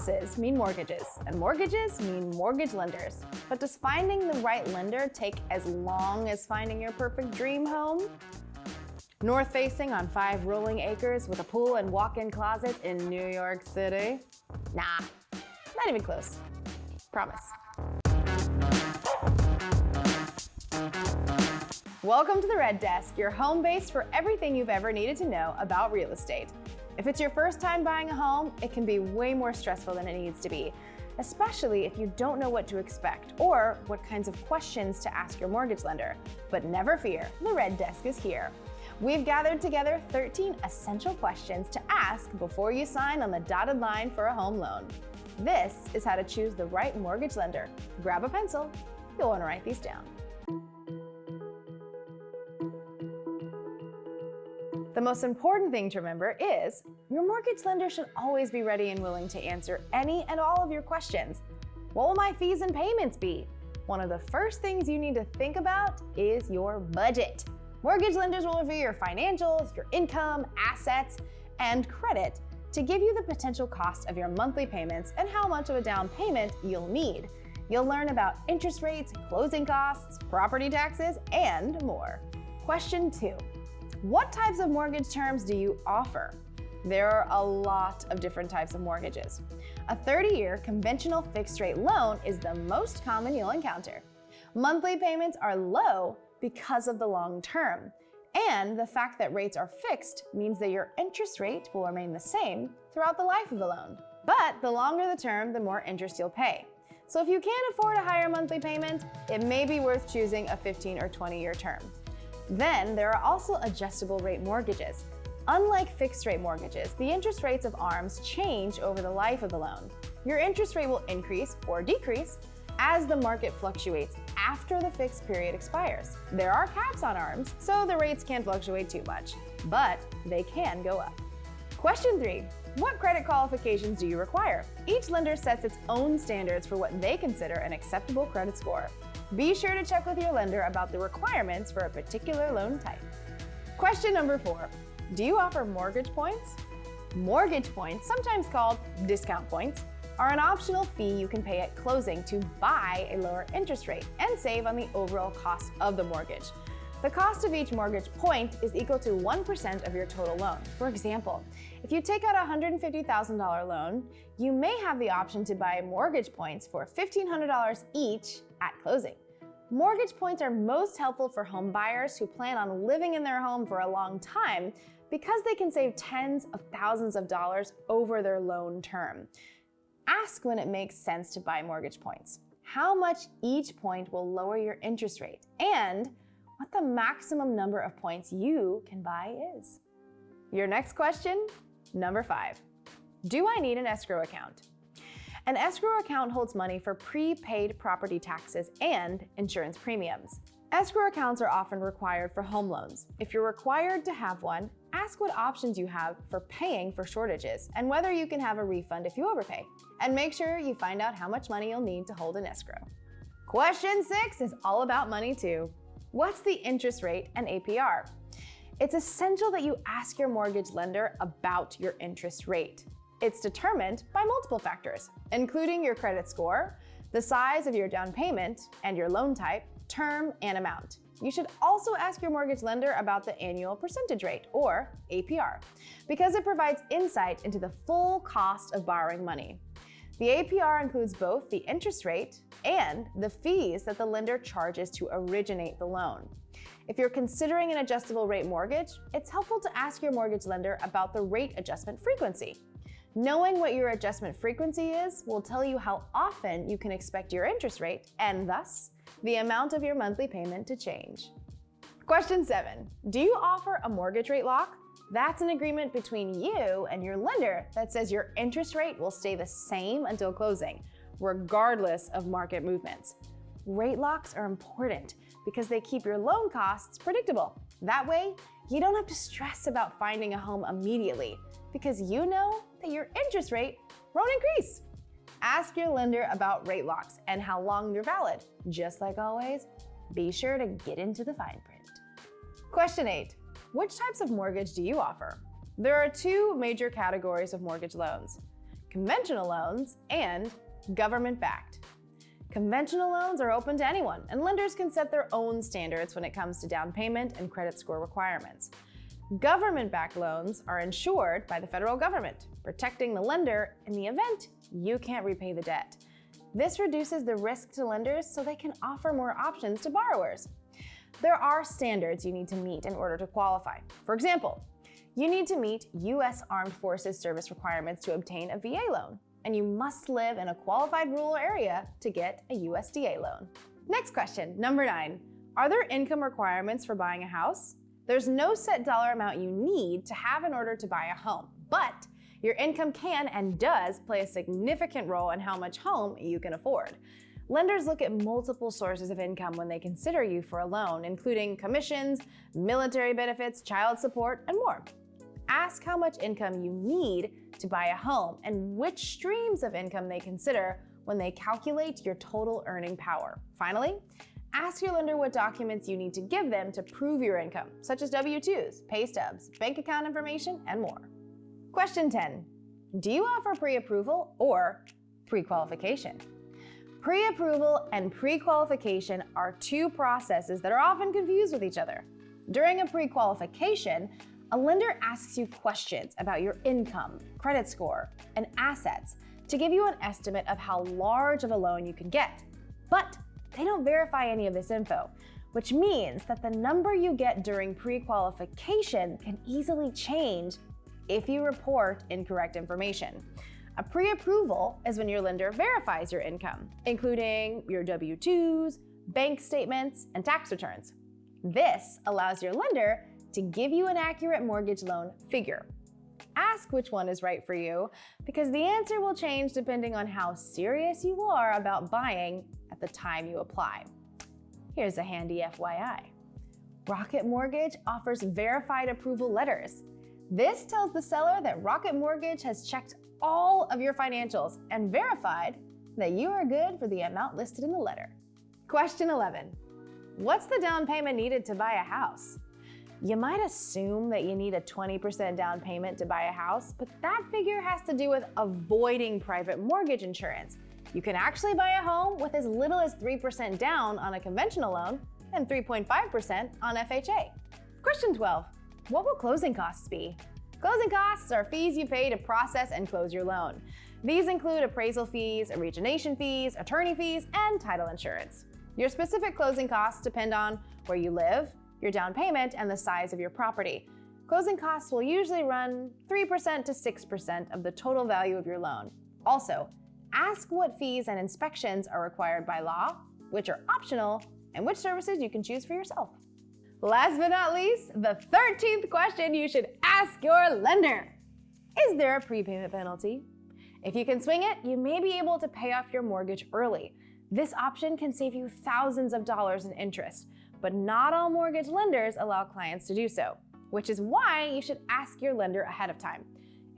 Houses mean mortgages, and mortgages mean mortgage lenders. But does finding the right lender take as long as finding your perfect dream home? North-facing on 5 rolling acres with a pool and walk-in closet in New York City? Nah, not even close. Promise. Welcome to the Red Desk, your home base for everything you've ever needed to know about real estate. If it's your first time buying a home, it can be way more stressful than it needs to be, especially if you don't know what to expect or what kinds of questions to ask your mortgage lender. But never fear, the Red Desk is here. We've gathered together 13 essential questions to ask before you sign on the dotted line for a home loan. This is how to choose the right mortgage lender. Grab a pencil, you'll want to write these down. The most important thing to remember is your mortgage lender should always be ready and willing to answer any and all of your questions. What will my fees and payments be? One of the first things you need to think about is your budget. Mortgage lenders will review your financials, your income, assets, and credit to give you the potential cost of your monthly payments and how much of a down payment you'll need. You'll learn about interest rates, closing costs, property taxes, and more. Question 2. What types of mortgage terms do you offer? There are a lot of different types of mortgages. A 30-year conventional fixed-rate loan is the most common you'll encounter. Monthly payments are low because of the long term, and the fact that rates are fixed means that your interest rate will remain the same throughout the life of the loan. But the longer the term, the more interest you'll pay. So if you can't afford a higher monthly payment, it may be worth choosing a 15 or 20-year term. Then there are also adjustable rate mortgages. Unlike fixed rate mortgages, the interest rates of ARMs change over the life of the loan. Your interest rate will increase or decrease as the market fluctuates after the fixed period expires. There are caps on ARMs, so the rates can't fluctuate too much, but they can go up. Question 3. What credit qualifications do you require? Each lender sets its own standards for what they consider an acceptable credit score. Be sure to check with your lender about the requirements for a particular loan type. Question number 4. Do you offer mortgage points? Mortgage points, sometimes called discount points, are an optional fee you can pay at closing to buy a lower interest rate and save on the overall cost of the mortgage. The cost of each mortgage point is equal to 1% of your total loan. For example, if you take out a $150,000 loan, you may have the option to buy mortgage points for $1,500 each at closing. Mortgage points are most helpful for home buyers who plan on living in their home for a long time because they can save tens of thousands of dollars over their loan term. Ask when it makes sense to buy mortgage points, how much each point will lower your interest rate, and what the maximum number of points you can buy is. Your next question, number 5. Do I need an escrow account? An escrow account holds money for prepaid property taxes and insurance premiums. Escrow accounts are often required for home loans. If you're required to have one, ask what options you have for paying for shortages and whether you can have a refund if you overpay. And make sure you find out how much money you'll need to hold an escrow. Question 6 is all about money too. What's the interest rate and APR? It's essential that you ask your mortgage lender about your interest rate. It's determined by multiple factors, including your credit score, the size of your down payment, and your loan type, term, and amount. You should also ask your mortgage lender about the annual percentage rate, or APR, because it provides insight into the full cost of borrowing money. The APR includes both the interest rate and the fees that the lender charges to originate the loan. If you're considering an adjustable rate mortgage, it's helpful to ask your mortgage lender about the rate adjustment frequency. Knowing what your adjustment frequency is will tell you how often you can expect your interest rate and thus the amount of your monthly payment to change. Question 7. Do you offer a mortgage rate lock? That's an agreement between you and your lender that says your interest rate will stay the same until closing, regardless of market movements. Rate locks are important because they keep your loan costs predictable. That way, you don't have to stress about finding a home immediately because you know that your interest rate won't increase. Ask your lender about rate locks and how long they're valid. Just like always, be sure to get into the fine print. Question 8. Which types of mortgage do you offer? There are 2 major categories of mortgage loans: conventional loans, and government-backed. Conventional loans are open to anyone, and lenders can set their own standards when it comes to down payment and credit score requirements. Government-backed loans are insured by the federal government, protecting the lender in the event you can't repay the debt. This reduces the risk to lenders so they can offer more options to borrowers. There are standards you need to meet in order to qualify. For example, you need to meet U.S. Armed Forces service requirements to obtain a VA loan, and you must live in a qualified rural area to get a USDA loan. Next question, number 9. Are there income requirements for buying a house? There's no set dollar amount you need to have in order to buy a home, but your income can and does play a significant role in how much home you can afford. Lenders look at multiple sources of income when they consider you for a loan, including commissions, military benefits, child support, and more. Ask how much income you need to buy a home and which streams of income they consider when they calculate your total earning power. Finally, ask your lender what documents you need to give them to prove your income, such as W-2s, pay stubs, bank account information, and more. Question 10. Do you offer pre-approval or pre-qualification? Pre-approval and pre-qualification are two processes that are often confused with each other. During a pre-qualification, a lender asks you questions about your income, credit score, and assets to give you an estimate of how large of a loan you can get. But they don't verify any of this info, which means that the number you get during pre-qualification can easily change if you report incorrect information. A pre-approval is when your lender verifies your income, including your W-2s, bank statements, and tax returns. This allows your lender to give you an accurate mortgage loan figure. Ask which one is right for you, because the answer will change depending on how serious you are about buying at the time you apply. Here's a handy FYI. Rocket Mortgage offers verified approval letters. This tells the seller that Rocket Mortgage has checked all of your financials and verified that you are good for the amount listed in the letter. Question 11. What's the down payment needed to buy a house? You might assume that you need a 20% down payment to buy a house, but that figure has to do with avoiding private mortgage insurance. You can actually buy a home with as little as 3% down on a conventional loan and 3.5% on FHA. Question 12. What will closing costs be? Closing costs are fees you pay to process and close your loan. These include appraisal fees, origination fees, attorney fees, and title insurance. Your specific closing costs depend on where you live, your down payment, and the size of your property. Closing costs will usually run 3% to 6% of the total value of your loan. Also, ask what fees and inspections are required by law, which are optional, and which services you can choose for yourself. Last but not least, the 13th question you should ask your lender. Is there a prepayment penalty? If you can swing it, you may be able to pay off your mortgage early. This option can save you thousands of dollars in interest, but not all mortgage lenders allow clients to do so, which is why you should ask your lender ahead of time.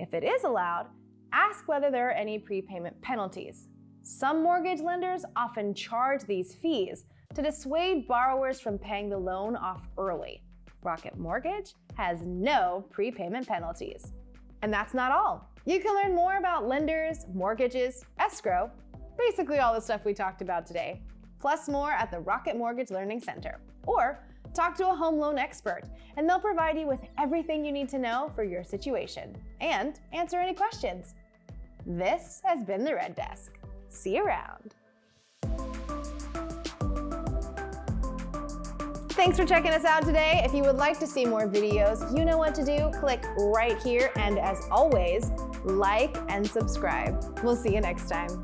If it is allowed, ask whether there are any prepayment penalties. Some mortgage lenders often charge these fees to dissuade borrowers from paying the loan off early. Rocket Mortgage has no prepayment penalties. And that's not all. You can learn more about lenders, mortgages, escrow, basically all the stuff we talked about today, plus more at the Rocket Mortgage Learning Center. Or talk to a home loan expert, and they'll provide you with everything you need to know for your situation and answer any questions. This has been the Red Desk. See you around. Thanks for checking us out today. If you would like to see more videos, you know what to do. Click right here, and as always, like and subscribe. We'll see you next time.